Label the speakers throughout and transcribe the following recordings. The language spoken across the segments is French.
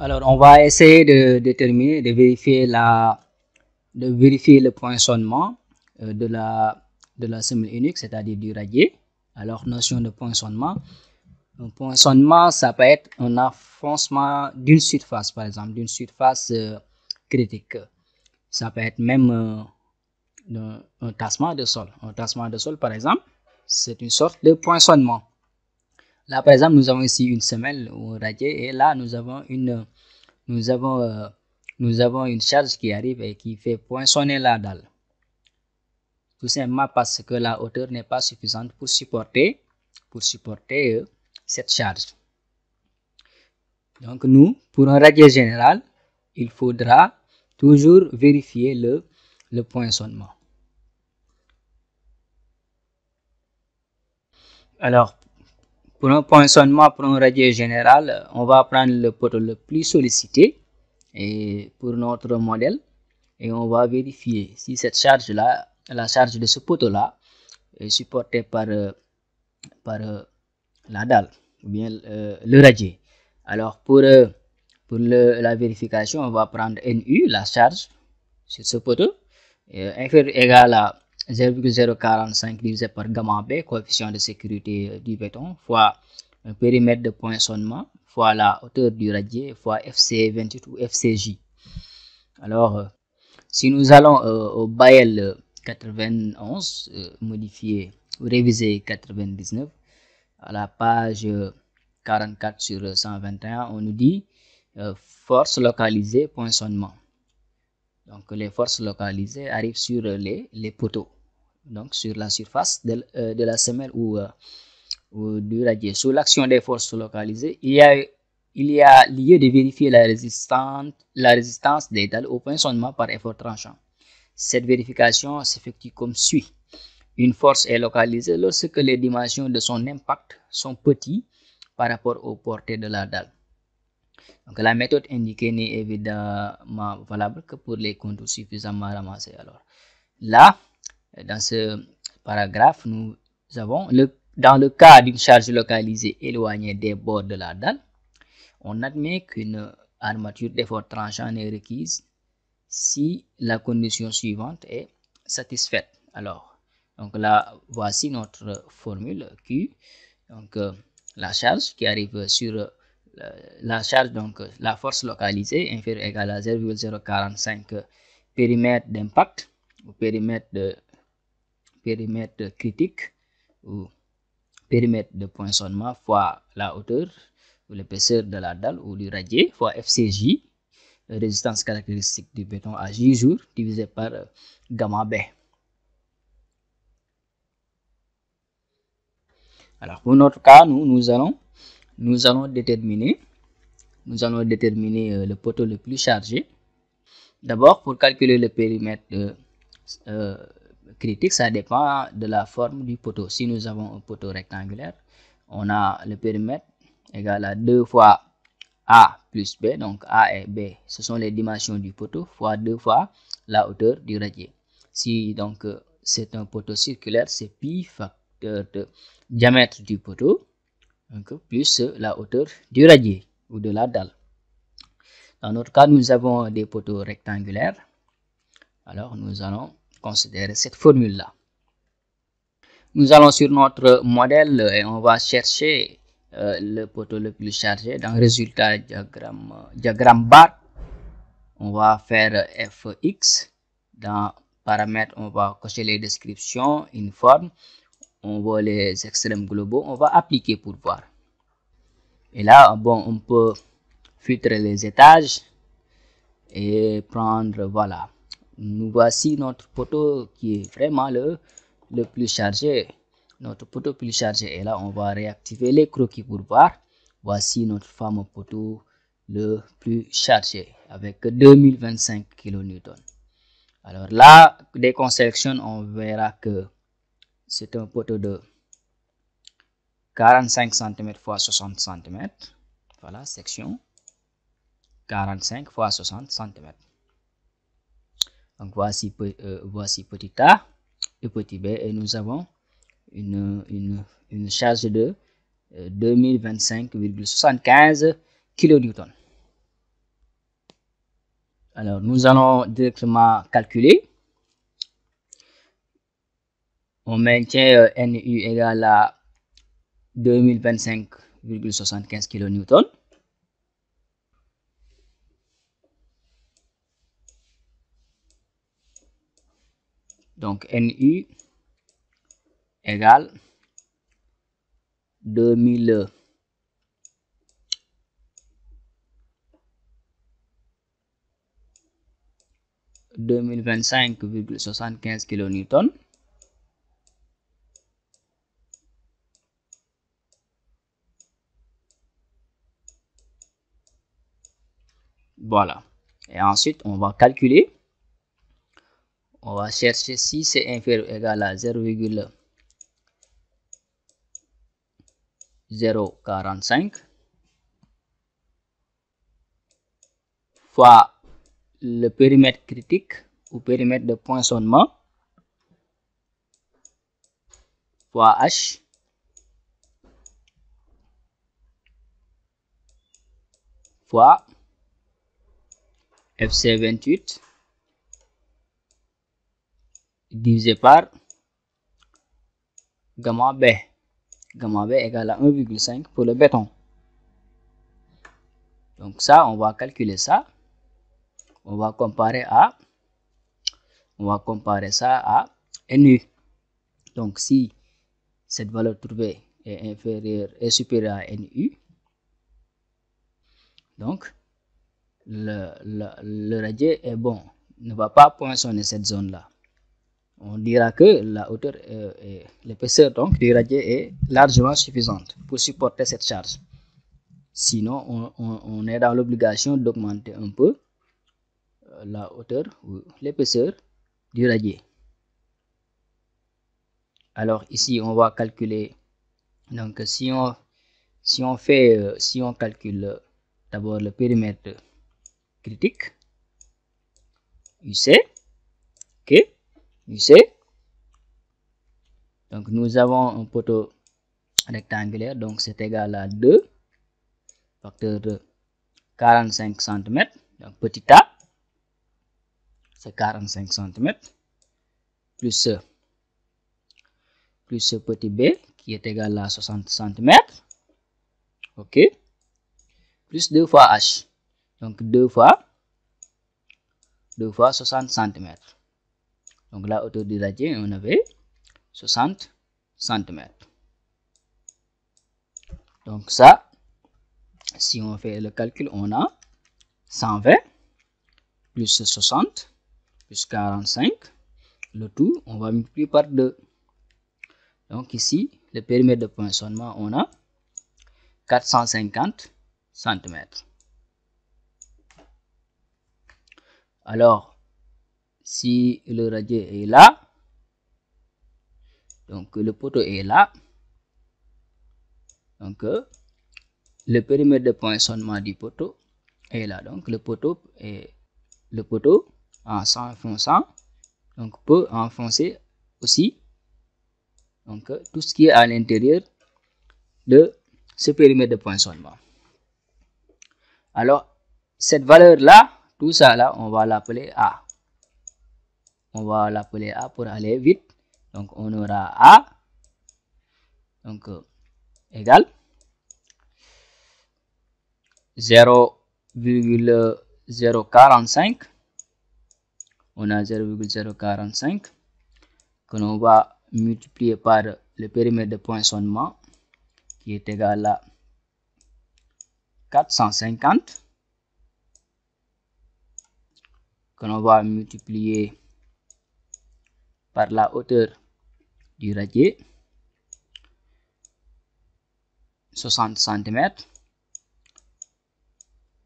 Speaker 1: Alors, on va essayer de déterminer, de vérifier le poinçonnement de la semelle unique, c'est-à-dire du radier. Alors, notion de poinçonnement. Un poinçonnement, ça peut être un enfoncement d'une surface, par exemple, d'une surface critique. Ça peut être même un tassement de sol. Un tassement de sol, par exemple, c'est une sorte de poinçonnement. Là, par exemple, nous avons ici une semelle ou un radier et là, nous avons une charge qui arrive et qui fait poinçonner la dalle. Tout simplement parce que la hauteur n'est pas suffisante pour supporter cette charge. Donc nous, pour un radier général, il faudra toujours vérifier le poinçonnement. Alors, pour un poinçonnement, pour un radier général, on va prendre le poteau le plus sollicité et pour notre modèle et on va vérifier si cette charge-là, la charge de ce poteau-là, est supportée par la dalle ou bien le radier. Alors pour la vérification, on va prendre NU, la charge sur ce poteau, inférieur ou égal à 0,045 divisé par gamma B, coefficient de sécurité du béton, fois un périmètre de poinçonnement, fois la hauteur du radier, fois FC28 ou FCJ. Alors, si nous allons au Bael 91, modifié ou révisé 99, à la page 44 sur 121, on nous dit force localisée, poinçonnement. Donc, les forces localisées arrivent sur les poteaux, donc sur la surface de la semelle ou du radier. Sous l'action des forces localisées, il y a lieu de vérifier la résistance des dalles au poinçonnement par effort tranchant. Cette vérification s'effectue comme suit. Une force est localisée lorsque les dimensions de son impact sont petites par rapport aux portées de la dalle. Donc la méthode indiquée n'est évidemment valable que pour les contours suffisamment ramassés. Alors là, dans ce paragraphe, nous avons dans le cas d'une charge localisée éloignée des bords de la dalle, on admet qu'une armature d'effort tranchant est requise si la condition suivante est satisfaite. Alors, donc là, voici notre formule Q. Donc, la charge qui arrive sur la charge, donc la force localisée inférieure ou égale à 0,045 périmètre d'impact ou périmètre critique ou périmètre de poinçonnement fois la hauteur ou l'épaisseur de la dalle ou du radier fois FCJ, résistance caractéristique du béton à J jour divisé par gamma B. Alors pour notre cas, nous allons déterminer le poteau le plus chargé. D'abord, pour calculer le périmètre critique, ça dépend de la forme du poteau. Si nous avons un poteau rectangulaire, on a le périmètre égal à 2 fois A plus B. Donc A et B, ce sont les dimensions du poteau, fois 2 fois la hauteur du radier. Si donc c'est un poteau circulaire, c'est pi facteur de diamètre du poteau, donc, plus la hauteur du radier ou de la dalle. Dans notre cas, nous avons des poteaux rectangulaires. Alors, nous allons considérer cette formule-là. Nous allons sur notre modèle et on va chercher le poteau le plus chargé. Dans le résultat diagramme bar, on va faire fx. Dans paramètres, on va cocher les descriptions, une forme. On voit les extrêmes globaux. On va appliquer pour voir. Et là, bon, on peut filtrer les étages et prendre, voilà. Nous voici notre poteau qui est vraiment le plus chargé. Notre poteau plus chargé. Et là, on va réactiver les croquis pour voir. Voici notre fameux poteau le plus chargé avec 2025 kN. Alors là, dès qu'on sélectionne, on verra que c'est un poteau de 45 cm x 60 cm. Voilà, section 45 x 60 cm. Donc voici petit a et petit b et nous avons une charge de 2025,75 kN. Alors, nous allons directement calculer. On maintient NU égale à 2025,75 kN. Donc, NU égale 2025,75 kN voilà. Et ensuite, on va calculer. On va chercher si c'est inférieur ou égal à 0,045 fois le périmètre critique ou périmètre de poinçonnement fois H fois FC28 divisé par gamma B. Gamma B égale à 1,5 pour le béton. Donc ça, on va calculer ça. On va comparer ça à NU. Donc si cette valeur trouvée est supérieure à NU, donc le radier est bon, ne va pas poinçonner cette zone-là. On dira que la hauteur et l'épaisseur donc du radier est largement suffisante pour supporter cette charge. Sinon, on est dans l'obligation d'augmenter un peu la hauteur ou l'épaisseur du radier. Alors ici, on va calculer. Donc si on calcule d'abord le périmètre critique, UC, ok, UC. Donc nous avons un poteau rectangulaire, donc c'est égal à 2 facteur de 45 cm. Donc petit a, c'est 45 cm, plus ce petit b qui est égal à 60 cm, ok, plus 2 fois h, donc 2 fois 60 cm. Donc la hauteur du radier, on avait 60 cm. Donc ça, si on fait le calcul, on a 120 plus 60 plus 45. Le tout, on va multiplier par 2. Donc ici, le périmètre de poinçonnement, on a 450 cm. Alors, si le radier est là, donc le poteau est là, donc le périmètre de poinçonnement du poteau est là. Donc le poteau en s'enfonçant donc peut enfoncer aussi donc tout ce qui est à l'intérieur de ce périmètre de poinçonnement. Alors cette valeur là, tout ça là, on va l'appeler A. On va l'appeler A pour aller vite. Donc on aura A donc égal 0,045. On a 0,045 que l'on va multiplier par le périmètre de poinçonnement qui est égal à 450 que l'on va multiplier par la hauteur du radier 60 cm,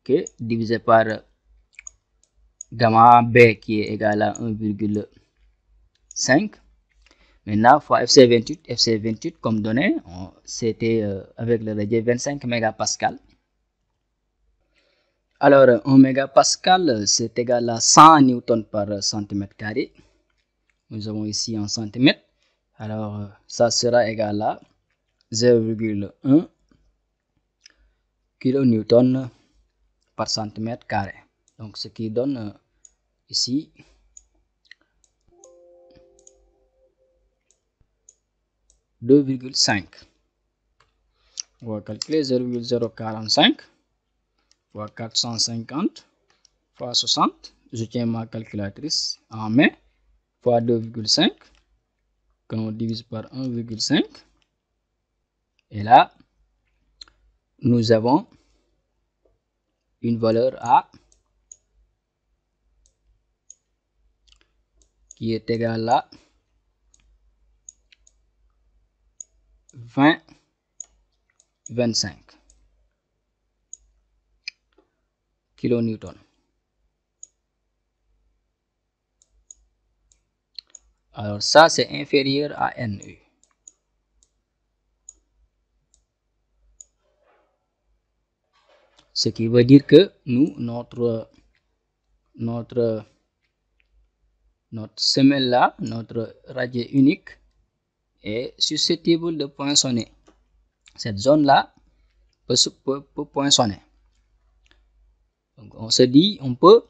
Speaker 1: okay, divisé par gamma B qui est égal à 1,5. Maintenant, fois FC28. FC28 comme donnée, c'était avec le radier 25 mégapascal. Alors, 1 mégapascal, c'est égal à 100 newtons par centimètre carré. Nous avons ici en centimètres. Alors, ça sera égal à 0,1 kN par centimètre carré. Donc, ce qui donne ici, (2,5). On va calculer 0,045 fois 450 fois 60. Je tiens ma calculatrice en main, fois 2,5 que l'on divise par 1,5. Et là, nous avons une valeur A qui est égale à 20,25 kN. Alors ça, c'est inférieur à NE. Ce qui veut dire que nous, notre semelle là, notre radier unique est susceptible de poinçonner. Cette zone-là peut poinçonner. Donc, on se dit, on peut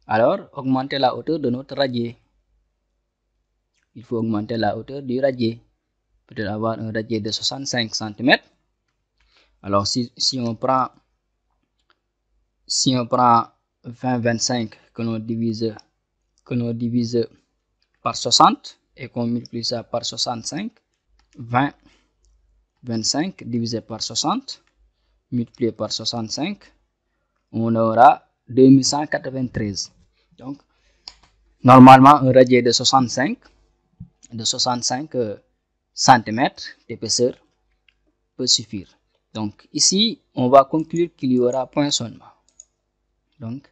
Speaker 1: alors augmenter la hauteur de notre radier. Il faut augmenter la hauteur du radier. Peut-être avoir un radier de 65 cm. Alors, si on prend 20,25 que l'on divise par 60 et qu'on multiplie ça par 65, 20,25 divisé par 60 multiplié par 65, on aura 2193. Donc, normalement, un radier de 65 cm d'épaisseur peut suffire. Donc, ici, on va conclure qu'il y aura poinçonnement. Donc,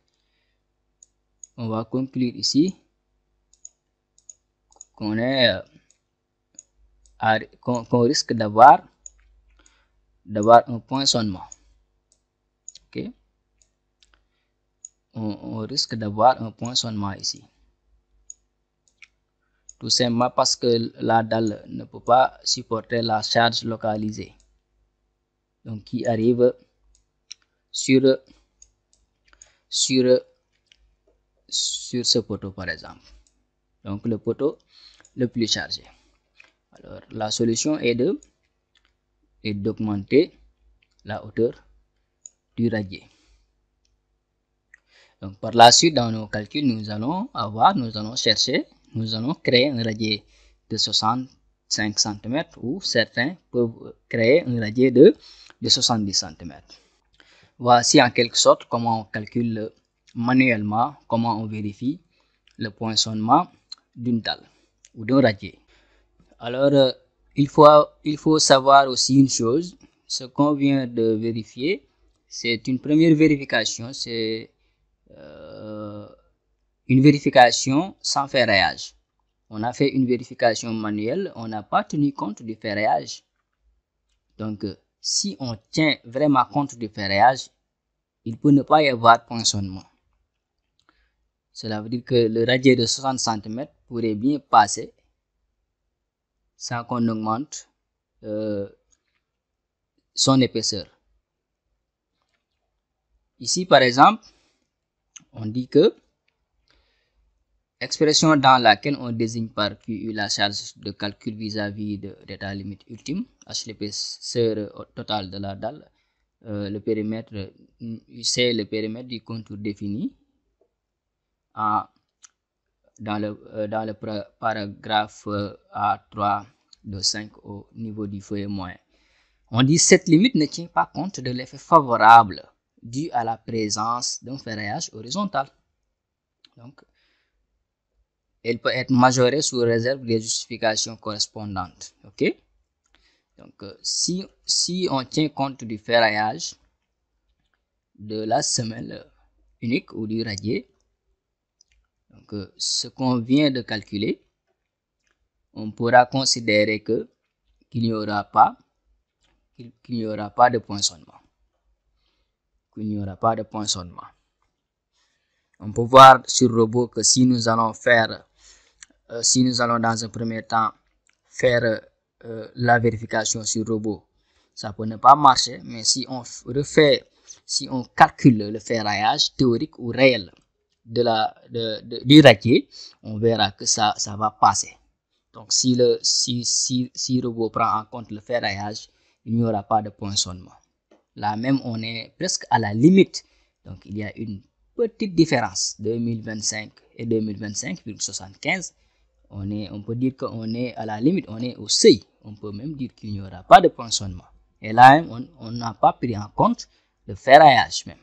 Speaker 1: on va conclure ici qu'on risque d'avoir un poinçonnement. Ok, on risque d'avoir un poinçonnement ici. Tout simplement parce que la dalle ne peut pas supporter la charge localisée. Donc, qui arrive sur ce poteau par exemple. Donc, le poteau le plus chargé. Alors, la solution est d'augmenter la hauteur du radier. Donc, par la suite, dans nos calculs, nous allons créer un radier de 65 cm ou certains peuvent créer un radier de 70 cm. Voici en quelque sorte comment on calcule manuellement, comment on vérifie le poinçonnement d'une dalle ou d'un radier. Alors, il faut savoir aussi une chose, ce qu'on vient de vérifier, c'est une première vérification, c'est une vérification sans ferraillage. On a fait une vérification manuelle, on n'a pas tenu compte du ferraillage. Donc, si on tient vraiment compte du ferraillage, il peut ne pas y avoir poinçonnement. Cela veut dire que le radier de 60 cm pourrait bien passer sans qu'on augmente son épaisseur. Ici, par exemple, on dit que expression dans laquelle on désigne par QU la charge de calcul vis-à-vis de l'état limite ultime, H l'épaisseur totale de la dalle, le périmètre, c'est le périmètre du contour défini dans le paragraphe A3 de 5 au niveau du feuillet moyen. On dit que cette limite ne tient pas compte de l'effet favorable dû à la présence d'un ferraillage horizontal. Donc, elle peut être majorée sous réserve des justifications correspondantes. Ok? Donc, si on tient compte du ferraillage de la semelle unique ou du radier, donc, ce qu'on vient de calculer, on pourra considérer qu'il n'y aura pas de poinçonnement. On peut voir sur le robot que si nous allons dans un premier temps faire la vérification sur le robot, ça peut ne pas marcher, mais si on calcule le ferraillage théorique ou réel du radier, on verra que ça va passer. Donc si robot prend en compte le ferraillage, il n'y aura pas de poinçonnement. Là même on est presque à la limite. Donc il y a une petite différence, 2025 et 2025,75. On peut dire qu'on est à la limite, on est au seuil. On peut même dire qu'il n'y aura pas de poinçonnement. Et là, on n'a pas pris en compte le ferraillage même.